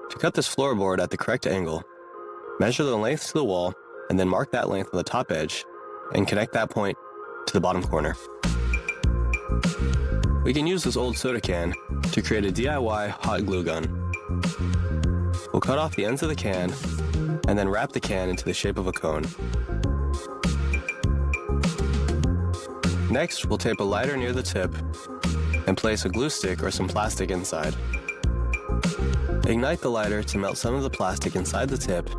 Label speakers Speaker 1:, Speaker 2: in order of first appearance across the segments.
Speaker 1: To cut this floorboard at the correct angle, measure the length to the wall and then mark that length on the top edge and connect that point to the bottom corner. We can use this old soda can to create a DIY hot glue gun. We'll cut off the ends of the can and then wrap the can into the shape of a cone. Next, we'll tape a lighter near the tip and place a glue stick or some plastic inside. Ignite the lighter to melt some of the plastic inside the tip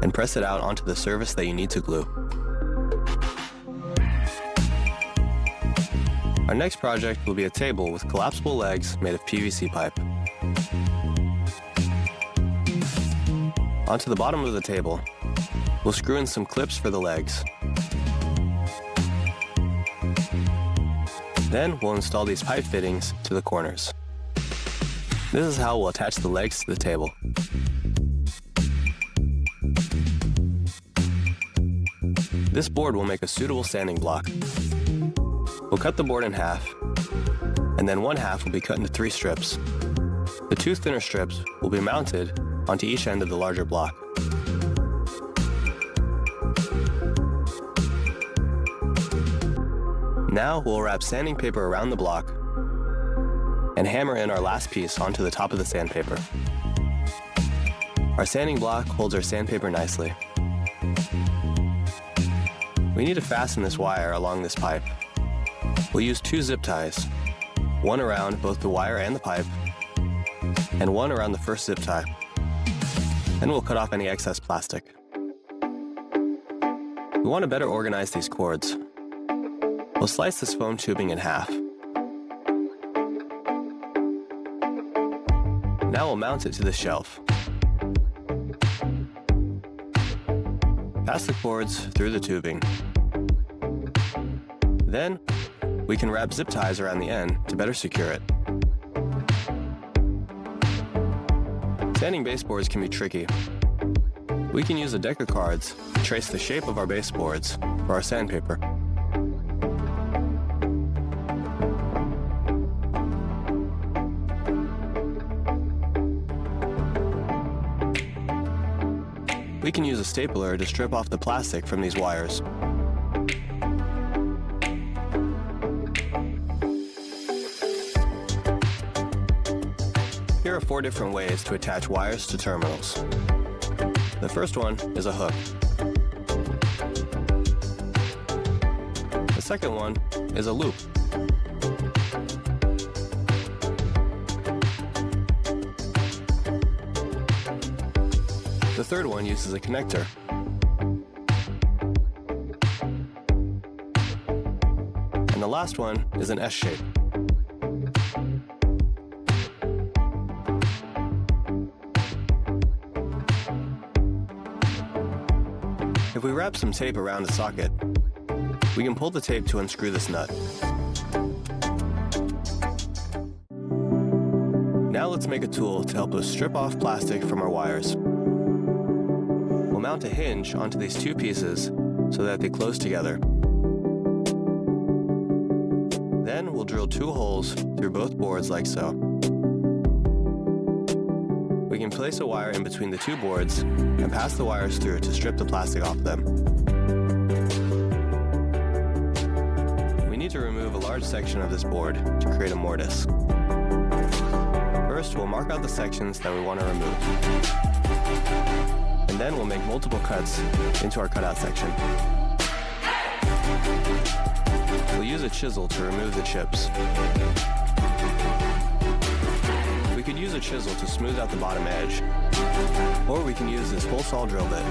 Speaker 1: and press it out onto the surface that you need to glue. Our next project will be a table with collapsible legs made of PVC pipe. Onto the bottom of the table, we'll screw in some clips for the legs. Then we'll install these pipe fittings to the corners. This is how we'll attach the legs to the table. This board will make a suitable standing block. We'll cut the board in half, and then one half will be cut into 3 strips. The 2 thinner strips will be mounted onto each end of the larger block. Now we'll wrap sanding paper around the block and hammer in our last piece onto the top of the sandpaper. Our sanding block holds our sandpaper nicely. We need to fasten this wire along this pipe. We'll use 2 zip ties, one around both the wire and the pipe, and one around the first zip tie. Then we'll cut off any excess plastic. We want to better organize these cords. We'll slice this foam tubing in half. Now we'll mount it to the shelf. Pass the cords through the tubing. Then, we can wrap zip ties around the end to better secure it. Sanding baseboards can be tricky. We can use a deck of cards to trace the shape of our baseboards for our sandpaper. We can use a stapler to strip off the plastic from these wires. Here are 4 different ways to attach wires to terminals. The first one is a hook. The second one is a loop. The third one uses a connector. And the last one is an S shape. If we wrap some tape around the socket, we can pull the tape to unscrew this nut. Now let's make a tool to help us strip off plastic from our wires. We'll mount a hinge onto these 2 pieces so that they close together. Then we'll drill 2 holes through both boards like so. We can place a wire in between the 2 boards and pass the wires through to strip the plastic off them. We need to remove a large section of this board to create a mortise. First, we'll mark out the sections that we want to remove. And then we'll make multiple cuts into our cutout section. We'll use a chisel to remove the chips. We could use a chisel to smooth out the bottom edge, or we can use this hole saw drill bit.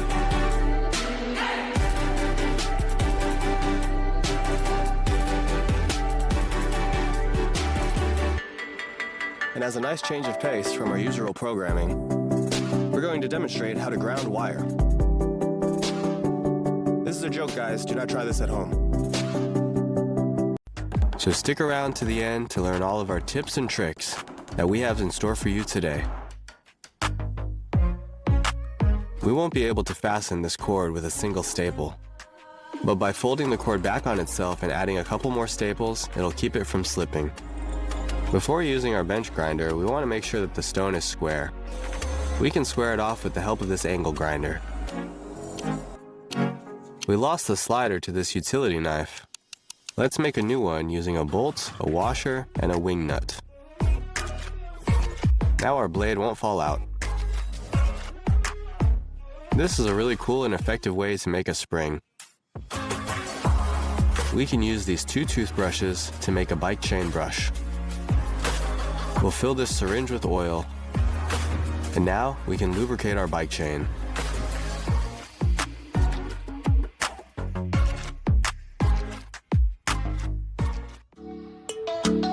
Speaker 1: And as a nice change of pace from our usual programming, we're going to demonstrate how to ground wire. This is a joke, guys. Do not try this at home. So stick around to the end to learn all of our tips and tricks that we have in store for you today. We won't be able to fasten this cord with a single staple, but by folding the cord back on itself and adding a couple more staples, it'll keep it from slipping. Before using our bench grinder, we want to make sure that the stone is square. We can square it off with the help of this angle grinder. We lost the slider to this utility knife. Let's make a new one using a bolt, a washer, and a wing nut. Now our blade won't fall out. This is a really cool and effective way to make a spring. We can use these 2 toothbrushes to make a bike chain brush. We'll fill this syringe with oil, and now we can lubricate our bike chain.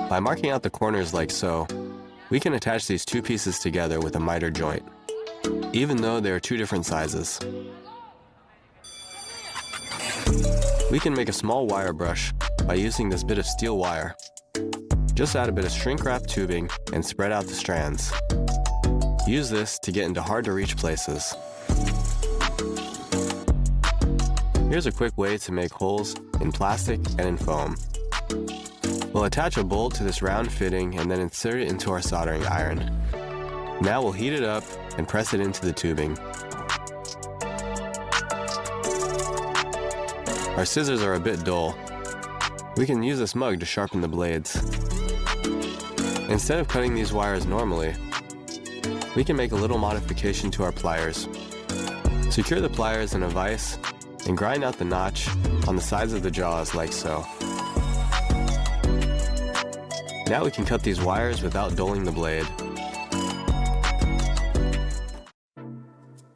Speaker 1: By marking out the corners like so, we can attach these 2 pieces together with a miter joint, even though they are 2 different sizes. We can make a small wire brush by using this bit of steel wire. Just add a bit of shrink wrap tubing and spread out the strands. Use this to get into hard to reach places. Here's a quick way to make holes in plastic and in foam. We'll attach a bolt to this round fitting and then insert it into our soldering iron. Now we'll heat it up and press it into the tubing. Our scissors are a bit dull. We can use this mug to sharpen the blades. Instead of cutting these wires normally, we can make a little modification to our pliers. Secure the pliers in a vise and grind out the notch on the sides of the jaws like so. Now we can cut these wires without dulling the blade.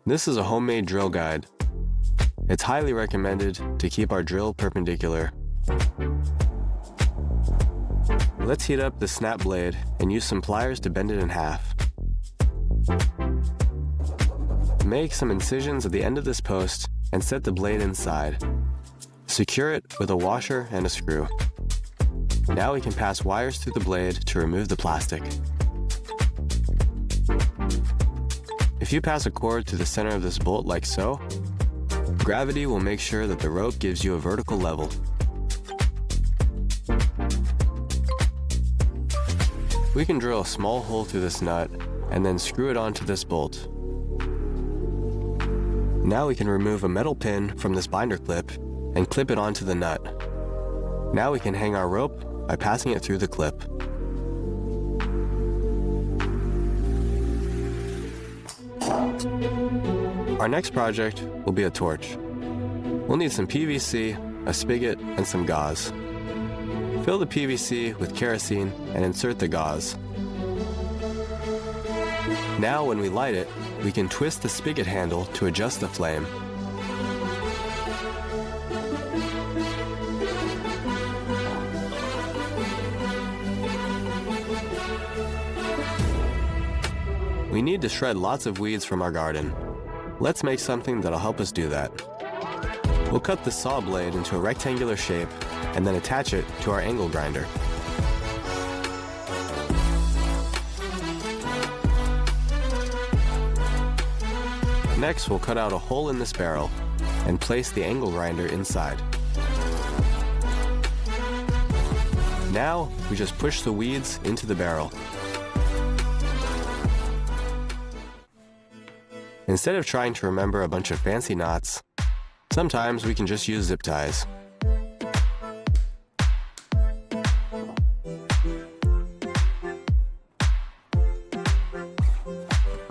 Speaker 1: This is a homemade drill guide. It's highly recommended to keep our drill perpendicular. Let's heat up the snap blade and use some pliers to bend it in half. Make some incisions at the end of this post and set the blade inside. Secure it with a washer and a screw. Now we can pass wires through the blade to remove the plastic. If you pass a cord through the center of this bolt like so, gravity will make sure that the rope gives you a vertical level. We can drill a small hole through this nut and then screw it onto this bolt. Now we can remove a metal pin from this binder clip and clip it onto the nut. Now we can hang our rope by passing it through the clip. Our next project will be a torch. We'll need some PVC, a spigot, and some gauze. Fill the PVC with kerosene and insert the gauze. Now when we light it, we can twist the spigot handle to adjust the flame. We need to shred lots of weeds from our garden. Let's make something that'll help us do that. We'll cut the saw blade into a rectangular shape and then attach it to our angle grinder. Next, we'll cut out a hole in this barrel and place the angle grinder inside. Now, we just push the weeds into the barrel. Instead of trying to remember a bunch of fancy knots, sometimes we can just use zip ties.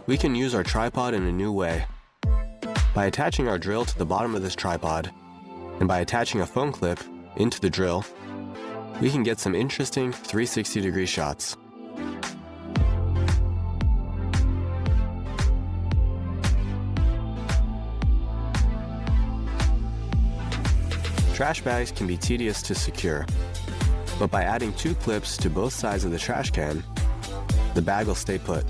Speaker 1: We can use our tripod in a new way. By attaching our drill to the bottom of this tripod, and by attaching a foam clip into the drill, we can get some interesting 360-degree shots. Trash bags can be tedious to secure, but by adding 2 clips to both sides of the trash can, the bag will stay put.